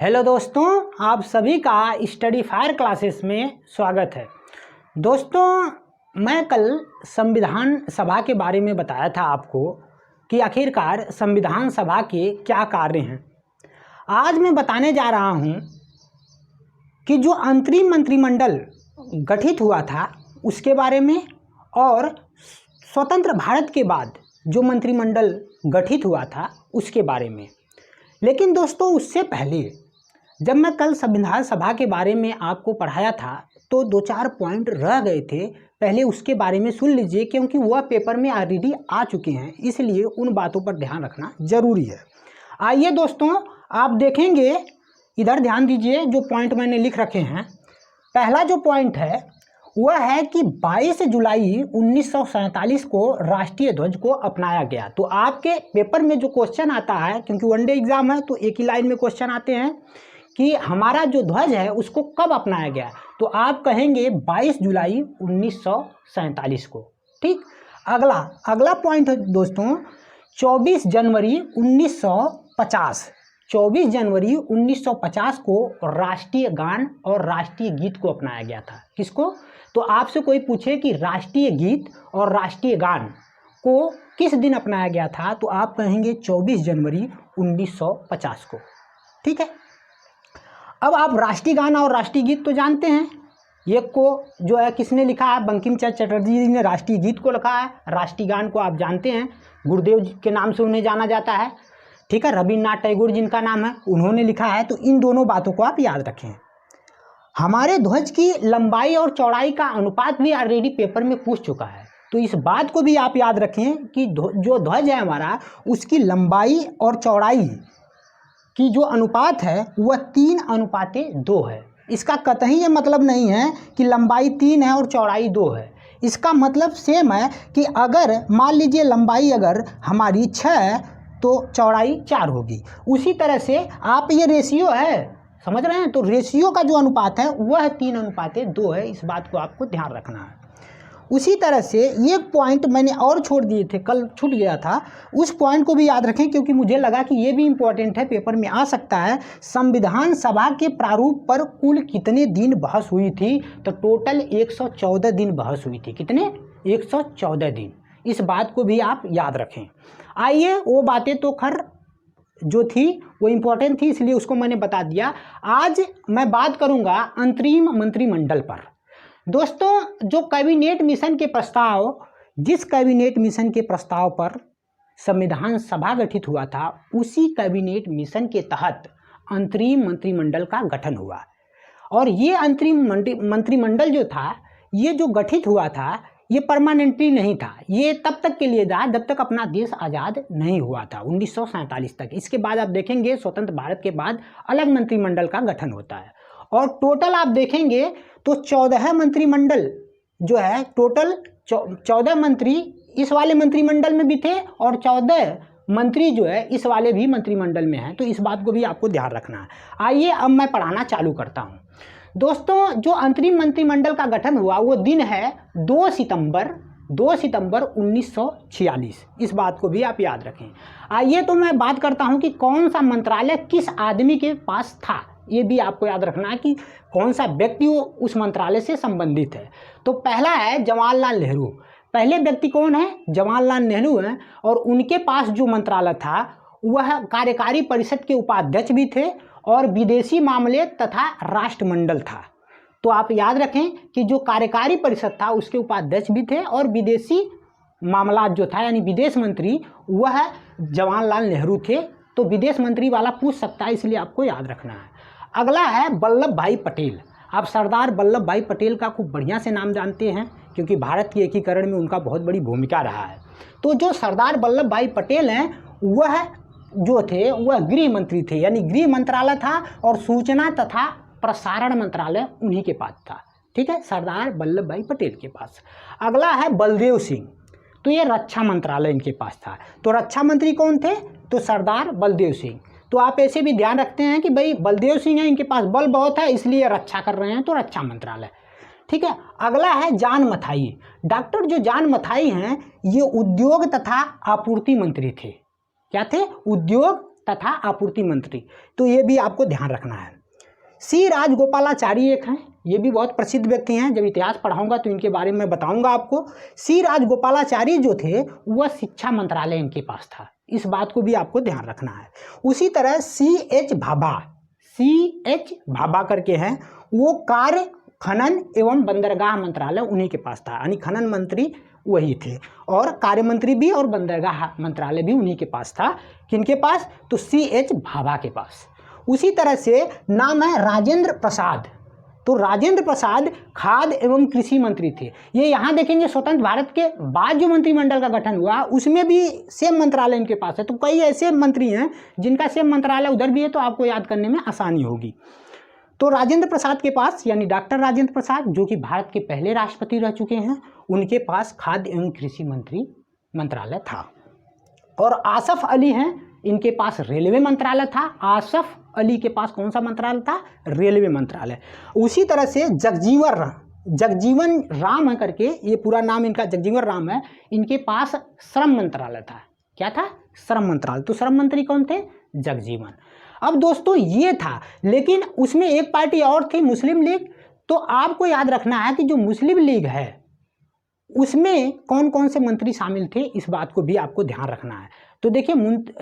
Hello दोस्तों, आप सभी का स्टडी फायर क्लासेस में स्वागत है। दोस्तों, मैं कल संविधान सभा के बारे में बताया था आपको कि आखिरकार संविधान सभा के क्या कार्य हैं। आज मैं बताने जा रहा हूं कि जो अंतरिम मंत्रिमंडल गठित हुआ था उसके बारे में और स्वतंत्र भारत के बाद जो मंत्रिमंडल गठित हुआ था उसके बारे में। लेकिन दोस्तों, उससे पहले जब मैं कल संविधान सभा के बारे में आपको पढ़ाया था तो दो चार पॉइंट रह गए थे। पहले उसके बारे में सुन लीजिए, क्योंकि वह पेपर में ऑलरेडी आ चुके हैं, इसलिए उन बातों पर ध्यान रखना जरूरी है। आइए दोस्तों, आप देखेंगे, इधर ध्यान दीजिए, जो पॉइंट मैंने लिख रखे हैं। पहला जो पॉइंट है वह है कि 22 जुलाई 1947 को राष्ट्रीय ध्वज को अपनाया गया। तो आपके पेपर में जो क्वेश्चन आता है, क्योंकि वनडे एग्जाम है तो एक ही लाइन में क्वेश्चन आते हैं कि हमारा जो ध्वज है उसको कब अपनाया गया, तो आप कहेंगे 22 जुलाई 1947 को। ठीक, अगला पॉइंट है दोस्तों 24 जनवरी 1950। 24 जनवरी 1950 को राष्ट्रीय गान और राष्ट्रीय गीत को अपनाया गया था। किसको? तो आपसे कोई पूछे कि राष्ट्रीय गीत और राष्ट्रीय गान को किस दिन अपनाया गया था, तो आप कहेंगे 24 जनवरी 1950 को। ठीक है, अब आप राष्ट्रीय गान और राष्ट्रीय गीत तो जानते हैं। एक को जो है किसने लिखा है? बंकिम चंद्र चटर्जी जी ने राष्ट्रीय गीत को लिखा है। राष्ट्रीय गान को आप जानते हैं, गुरुदेव जी के नाम से उन्हें जाना जाता है। ठीक है, रविन्द्रनाथ टैगोर जिनका नाम है, उन्होंने लिखा है। तो इन दोनों बातों को आप याद रखें। हमारे ध्वज की लंबाई और चौड़ाई का अनुपात भी ऑलरेडी पेपर में पूछ चुका है, तो इस बात को भी आप याद रखें कि जो ध्वज है हमारा, उसकी लंबाई और चौड़ाई की जो अनुपात है वह 3:2 है। इसका कतई ये मतलब नहीं है कि लंबाई 3 है और चौड़ाई 2 है। इसका मतलब सेम है कि अगर मान लीजिए लंबाई अगर हमारी 6 तो चौड़ाई 4 होगी। उसी तरह से आप ये रेशियो है, समझ रहे हैं? तो रेशियो का जो अनुपात है वह 3:2 है। इस बात को आपको ध्यान रखना है। उसी तरह से एक पॉइंट मैंने और छोड़ दिए थे, कल छूट गया था, उस पॉइंट को भी याद रखें, क्योंकि मुझे लगा कि ये भी इम्पोर्टेंट है, पेपर में आ सकता है। संविधान सभा के प्रारूप पर कुल कितने दिन बहस हुई थी? तो टोटल 114 दिन बहस हुई थी। कितने? 114 दिन। इस बात को भी आप याद रखें। आइए, वो बातें तो खैर जो थी वो इम्पोर्टेंट थी, इसलिए उसको मैंने बता दिया। आज मैं बात करूँगा अंतरिम मंत्रिमंडल पर। दोस्तों, जो कैबिनेट मिशन के प्रस्ताव, जिस कैबिनेट मिशन के प्रस्ताव पर संविधान सभा गठित हुआ था, उसी कैबिनेट मिशन के तहत अंतरिम मंत्रिमंडल का गठन हुआ। और ये अंतरिम मंत्रिमंडल जो था, ये जो गठित हुआ था, ये परमानेंटली नहीं था। ये तब तक के लिए था जब तक अपना देश आज़ाद नहीं हुआ था, 1947 तक। इसके बाद आप देखेंगे स्वतंत्र भारत के बाद अलग मंत्रिमंडल का गठन होता है। और टोटल आप देखेंगे तो 14 मंत्रिमंडल जो है, टोटल 14 मंत्री इस वाले मंत्रिमंडल में भी थे और 14 मंत्री जो है इस वाले भी मंत्रिमंडल में हैं। तो इस बात को भी आपको ध्यान रखना है। आइए, अब मैं पढ़ाना चालू करता हूँ। दोस्तों, जो अंतरिम मंत्रिमंडल का गठन हुआ वो दिन है 2 सितंबर 1946। इस बात को भी आप याद रखें। आइए, तो मैं बात करता हूँ कि कौन सा मंत्रालय किस आदमी के पास था। ये भी आपको याद रखना है कि कौन सा व्यक्ति उस मंत्रालय से संबंधित है। तो पहला है जवाहरलाल नेहरू। पहले व्यक्ति कौन है? जवाहरलाल नेहरू हैं। और उनके पास जो मंत्रालय था वह कार्यकारी परिषद के उपाध्यक्ष भी थे और विदेशी मामले तथा राष्ट्रमंडल था। तो आप याद रखें कि जो कार्यकारी परिषद था उसके उपाध्यक्ष भी थे और विदेशी मामला जो था यानी विदेश मंत्री, वह जवाहरलाल नेहरू थे। तो विदेश मंत्री वाला पूछ सकता है, इसलिए आपको याद रखना है। अगला है वल्लभ भाई पटेल। आप सरदार वल्लभ भाई पटेल का खूब बढ़िया से नाम जानते हैं, क्योंकि भारत के एकीकरण में उनका बहुत बड़ी भूमिका रहा है। तो जो सरदार वल्लभ भाई पटेल हैं, वह जो थे वह गृह मंत्री थे, यानी गृह मंत्रालय था और सूचना तथा प्रसारण मंत्रालय उन्हीं के पास था। ठीक है, सरदार वल्लभ भाई पटेल के पास। अगला है बलदेव सिंह। तो ये रक्षा मंत्रालय इनके पास था। तो रक्षा मंत्री कौन थे? तो सरदार बलदेव सिंह। तो आप ऐसे भी ध्यान रखते हैं कि भाई बलदेव सिंह है, इनके पास बल बहुत है इसलिए रक्षा कर रहे हैं, तो रक्षा मंत्रालय। ठीक है, अगला है जान मथाई। डॉक्टर जो जान मथाई हैं, ये उद्योग तथा आपूर्ति मंत्री थे। क्या थे? उद्योग तथा आपूर्ति मंत्री, तो ये भी आपको ध्यान रखना है। सी राजगोपालाचारी एक हैं, ये भी बहुत प्रसिद्ध व्यक्ति हैं, जब इतिहास पढ़ाऊंगा तो इनके बारे में बताऊंगा आपको। सी राजगोपालाचारी जो थे वह शिक्षा मंत्रालय इनके पास था, इस बात को भी आपको ध्यान रखना है। उसी तरह C.H. भाभा करके हैं, वो कार्य खनन एवं बंदरगाह मंत्रालय उन्हीं के पास था, यानी खनन मंत्री वही थे और कार्य मंत्री भी और बंदरगाह मंत्रालय भी उन्हीं के पास था। किनके पास? तो C.H. भाभा के पास। उसी तरह से नाम है राजेंद्र प्रसाद, तो राजेंद्र प्रसाद खाद्य एवं कृषि मंत्री थे। ये यहाँ देखेंगे स्वतंत्र भारत के बाद जो मंत्रिमंडल का गठन हुआ उसमें भी सेम मंत्रालय इनके पास है, तो कई ऐसे मंत्री हैं जिनका सेम मंत्रालय उधर भी है, तो आपको याद करने में आसानी होगी। तो राजेंद्र प्रसाद के पास, यानी डॉक्टर राजेंद्र प्रसाद जो कि भारत के पहले राष्ट्रपति रह चुके हैं, उनके पास खाद्य एवं कृषि मंत्रालय था। और आसफ अली हैं, इनके पास रेलवे मंत्रालय था। आसफ अली के पास कौन सा मंत्रालय था? रेलवे मंत्रालय। उसी तरह से जगजीवन राम है करके, ये पूरा नाम इनका जगजीवन राम है, इनके पास श्रम मंत्रालय था। क्या था? श्रम मंत्रालय। तो श्रम मंत्री कौन थे? जगजीवन। अब दोस्तों ये था, लेकिन उसमें एक पार्टी और थी, मुस्लिम लीग। तो आपको याद रखना है कि जो मुस्लिम लीग है उसमें कौन कौन से मंत्री शामिल थे, इस बात को भी आपको ध्यान रखना है। तो देखिए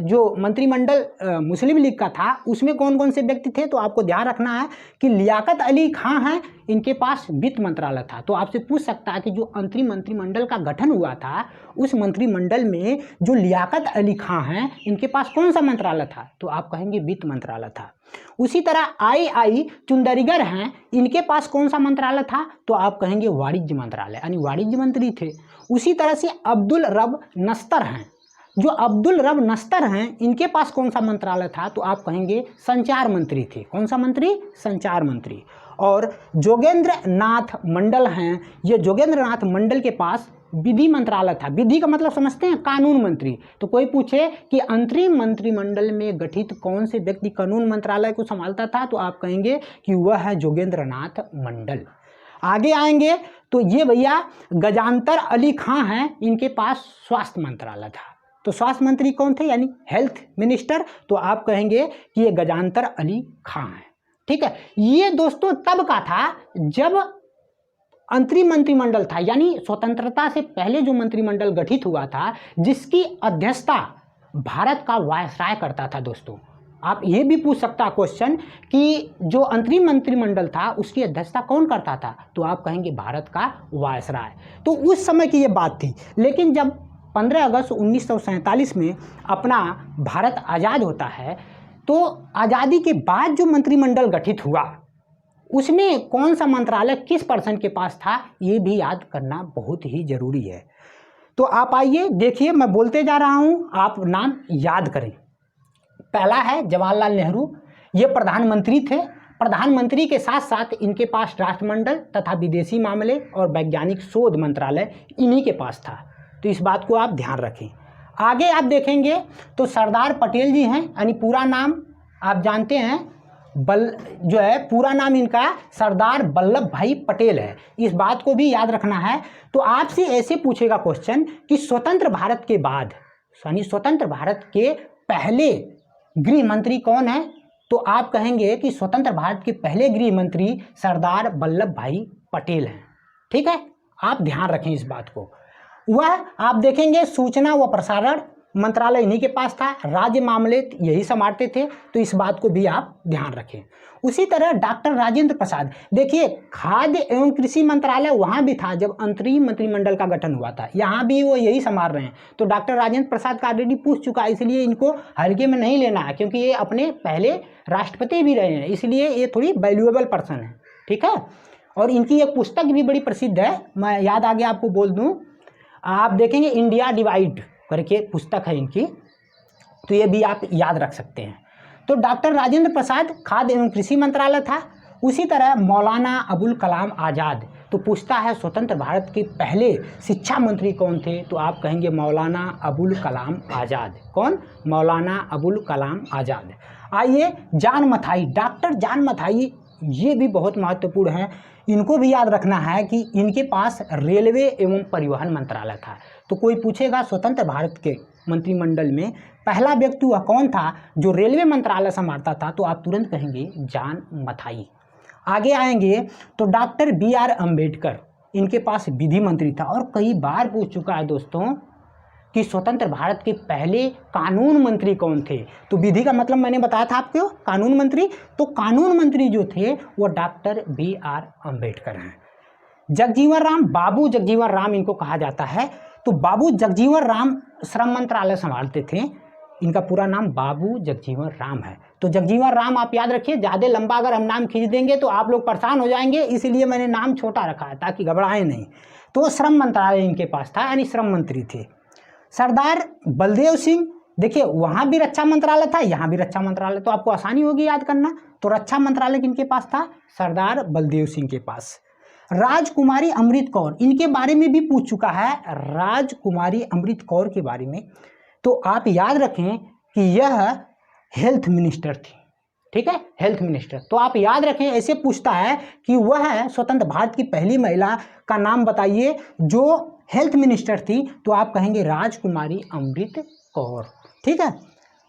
जो मंत्रिमंडल मुस्लिम लीग का था उसमें कौन कौन से व्यक्ति थे, तो आपको ध्यान रखना है कि लियाकत अली खां हैं, इनके पास वित्त मंत्रालय था। तो आपसे पूछ सकता है कि जो अंतरिम मंत्रिमंडल का गठन हुआ था उस मंत्रिमंडल में जो लियाकत अली खां हैं इनके पास कौन सा मंत्रालय था, तो आप कहेंगे वित्त मंत्रालय था। उसी तरह आई चुंदरीगर हैं, इनके पास कौन सा मंत्रालय था, तो आप कहेंगे वाणिज्य मंत्रालय, यानी वाणिज्य मंत्री थे। उसी तरह से अब्दुल रब नस्तर हैं, जो अब्दुल रब नस्तर हैं इनके पास कौन सा मंत्रालय था, तो आप कहेंगे संचार मंत्री थे। कौन सा मंत्री? संचार मंत्री। और जोगेंद्र नाथ मंडल हैं, ये जोगेंद्र नाथ मंडल के पास विधि मंत्रालय था। विधि का मतलब समझते हैं? कानून मंत्री। तो कोई पूछे कि अंतरिम मंत्रिमंडल में गठित कौन से व्यक्ति कानून मंत्रालय को संभालता था, तो आप कहेंगे कि वह है जोगेंद्र नाथ मंडल। आगे आएंगे तो ये भैया गजानतर अली खां हैं, इनके पास स्वास्थ्य मंत्रालय था। तो स्वास्थ्य मंत्री कौन थे, यानी हेल्थ मिनिस्टर, तो आप कहेंगे कि ये गजानतर अली खां है। ठीक है, ये दोस्तों तब का था जब अंतरिम मंत्रिमंडल था, यानी स्वतंत्रता से पहले जो मंत्रिमंडल गठित हुआ था, जिसकी अध्यक्षता भारत का वायसराय करता था। दोस्तों आप ये भी पूछ सकता क्वेश्चन कि जो अंतरिम मंत्रिमंडल था उसकी अध्यक्षता कौन करता था, तो आप कहेंगे भारत का वायसराय। तो उस समय की ये बात थी। लेकिन जब 15 अगस्त 1947 में अपना भारत आज़ाद होता है, तो आज़ादी के बाद जो मंत्रिमंडल गठित हुआ उसमें कौन सा मंत्रालय किस पर्सन के पास था, ये भी याद करना बहुत ही ज़रूरी है। तो आप आइए देखिए, मैं बोलते जा रहा हूँ, आप नाम याद करें। पहला है जवाहरलाल नेहरू, ये प्रधानमंत्री थे। प्रधानमंत्री के साथ साथ इनके पास राष्ट्रमंडल तथा विदेशी मामले और वैज्ञानिक शोध मंत्रालय इन्हीं के पास था। तो इस बात को आप ध्यान रखें। आगे आप देखेंगे तो सरदार पटेल जी हैं, यानी पूरा नाम आप जानते हैं, जो है पूरा नाम इनका सरदार वल्लभ भाई पटेल है। इस बात को भी याद रखना है। तो आपसे ऐसे पूछेगा क्वेश्चन कि स्वतंत्र भारत के बाद, यानी स्वतंत्र भारत के पहले गृह मंत्री कौन है, तो आप कहेंगे कि स्वतंत्र भारत के पहले गृह मंत्री सरदार वल्लभ भाई पटेल हैं। ठीक है, आप ध्यान रखें इस बात को। वह आप देखेंगे सूचना व प्रसारण मंत्रालय इन्हीं के पास था, राज्य मामले यही संभालते थे। तो इस बात को भी आप ध्यान रखें। उसी तरह डॉक्टर राजेंद्र प्रसाद, देखिए खाद्य एवं कृषि मंत्रालय वहाँ भी था जब अंतरिम मंत्रिमंडल का गठन हुआ था, यहाँ भी वो यही संभाल रहे हैं। तो डॉक्टर राजेंद्र प्रसाद का ऑलरेडी पूछ चुका, इसलिए इनको हल्के में नहीं लेना है, क्योंकि ये अपने पहले राष्ट्रपति भी रहे हैं, इसलिए ये थोड़ी वैल्यूएबल पर्सन है। ठीक है, और इनकी एक पुस्तक भी बड़ी प्रसिद्ध है, मैं याद आगे आपको बोल दूँ, आप देखेंगे इंडिया डिवाइड करके पुस्तक है इनकी, तो ये भी आप याद रख सकते हैं। तो डॉक्टर राजेंद्र प्रसाद खाद्य एवं कृषि मंत्रालय था। उसी तरह मौलाना अबुल कलाम आज़ाद, तो पूछता है स्वतंत्र भारत के पहले शिक्षा मंत्री कौन थे, तो आप कहेंगे मौलाना अबुल कलाम आज़ाद। कौन? मौलाना अबुल कलाम आज़ाद। आइए जान मथाई, डॉक्टर जान मथाई, ये भी बहुत महत्वपूर्ण है, इनको भी याद रखना है कि इनके पास रेलवे एवं परिवहन मंत्रालय था। तो कोई पूछेगा स्वतंत्र भारत के मंत्रिमंडल में पहला व्यक्ति वह कौन था जो रेलवे मंत्रालय संभालता था, तो आप तुरंत कहेंगे जॉन मथाई। आगे आएंगे तो डॉक्टर BR अम्बेडकर, इनके पास विधि मंत्री था और कई बार पूछ चुका है दोस्तों कि स्वतंत्र भारत के पहले कानून मंत्री कौन थे। तो विधि का मतलब मैंने बताया था आपको, कानून मंत्री। तो कानून मंत्री जो थे वो डॉक्टर BR अम्बेडकर हैं। जगजीवन राम, बाबू जगजीवन राम इनको कहा जाता है। तो बाबू जगजीवन राम श्रम मंत्रालय संभालते थे। इनका पूरा नाम बाबू जगजीवन राम है। तो जगजीवन राम आप याद रखिए, ज़्यादा लंबा अगर हम नाम खींच देंगे तो आप लोग परेशान हो जाएंगे, इसीलिए मैंने नाम छोटा रखा है ताकि घबराएं नहीं। तो श्रम मंत्रालय इनके पास था, यानी श्रम मंत्री थे। सरदार बलदेव सिंह, देखिए वहाँ भी रक्षा मंत्रालय था, यहाँ भी रक्षा मंत्रालय, तो आपको आसानी होगी याद करना। तो रक्षा मंत्रालय किनके पास था? सरदार बलदेव सिंह के पास। राजकुमारी अमृत कौर, इनके बारे में भी पूछ चुका है, राजकुमारी अमृत कौर के बारे में। तो आप याद रखें कि यह हेल्थ मिनिस्टर थी, ठीक है, हेल्थ मिनिस्टर। तो आप याद रखें, ऐसे पूछता है कि वह स्वतंत्र भारत की पहली महिला का नाम बताइए जो हेल्थ मिनिस्टर थी, तो आप कहेंगे राजकुमारी अमृत कौर, ठीक है।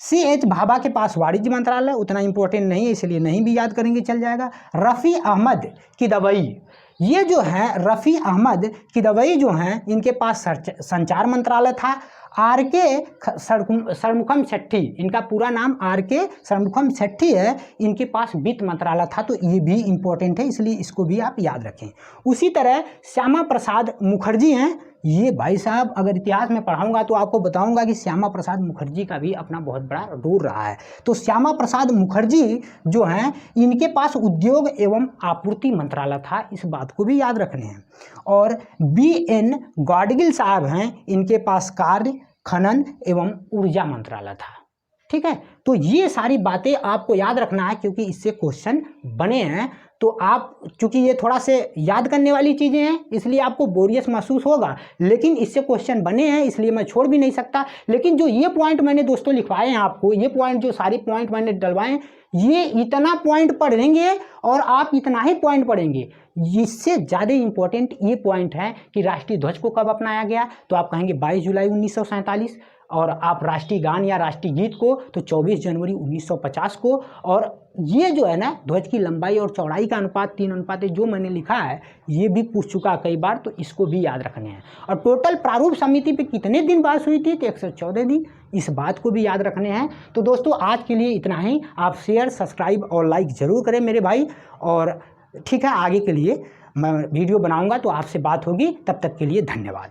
CH भाभा के पास वाणिज्य मंत्रालय, उतना इंपॉर्टेंट नहीं है इसलिए नहीं भी याद करेंगे, चल जाएगा। रफ़ी अहमद किदवई, ये जो है रफ़ी अहमद किदवई जो हैं, इनके पास संचार मंत्रालय था। RK षणमुखम शेट्टी, इनका पूरा नाम RK षणमुखम शेट्टी है, इनके पास वित्त मंत्रालय था। तो ये भी इंपॉर्टेंट है, इसलिए इसको भी आप याद रखें। उसी तरह श्यामा प्रसाद मुखर्जी हैं, ये भाई साहब अगर इतिहास में पढ़ाऊंगा तो आपको बताऊंगा कि श्यामा प्रसाद मुखर्जी का भी अपना बहुत बड़ा रोल रहा है। तो श्यामा प्रसाद मुखर्जी जो हैं, इनके पास उद्योग एवं आपूर्ति मंत्रालय था, इस बात को भी याद रखने हैं। और BN गाडगिल साहब हैं, इनके पास कार्य, खनन एवं ऊर्जा मंत्रालय था, ठीक है। तो ये सारी बातें आपको याद रखना है क्योंकि इससे क्वेश्चन बने हैं। तो आप, चूंकि ये थोड़ा से याद करने वाली चीज़ें हैं इसलिए आपको बोरियस महसूस होगा, लेकिन इससे क्वेश्चन बने हैं इसलिए मैं छोड़ भी नहीं सकता। लेकिन जो ये पॉइंट मैंने दोस्तों लिखवाए हैं आपको, ये पॉइंट जो सारे पॉइंट मैंने डलवाए हैं, ये इतना पॉइंट पढ़ेंगे और आप इतना ही पॉइंट पढ़ेंगे। इससे ज़्यादा इंपॉर्टेंट ये पॉइंट है कि राष्ट्रीय ध्वज को कब अपनाया गया, तो आप कहेंगे 22 जुलाई 1947, और आप राष्ट्रीय गान या राष्ट्रीय गीत को तो 24 जनवरी 1950 को। और ये जो है ना ध्वज की लंबाई और चौड़ाई का अनुपात 3:1 जो मैंने लिखा है, ये भी पूछ चुका कई बार, तो इसको भी याद रखने हैं। और टोटल प्रारूप समिति पे कितने दिन बहस हुई थी, तो 114 दिन, इस बात को भी याद रखने हैं। तो दोस्तों आज के लिए इतना ही। आप शेयर, सब्सक्राइब और लाइक ज़रूर करें मेरे भाई, और ठीक है, आगे के लिए मैं वीडियो बनाऊँगा तो आपसे बात होगी। तब तक के लिए धन्यवाद।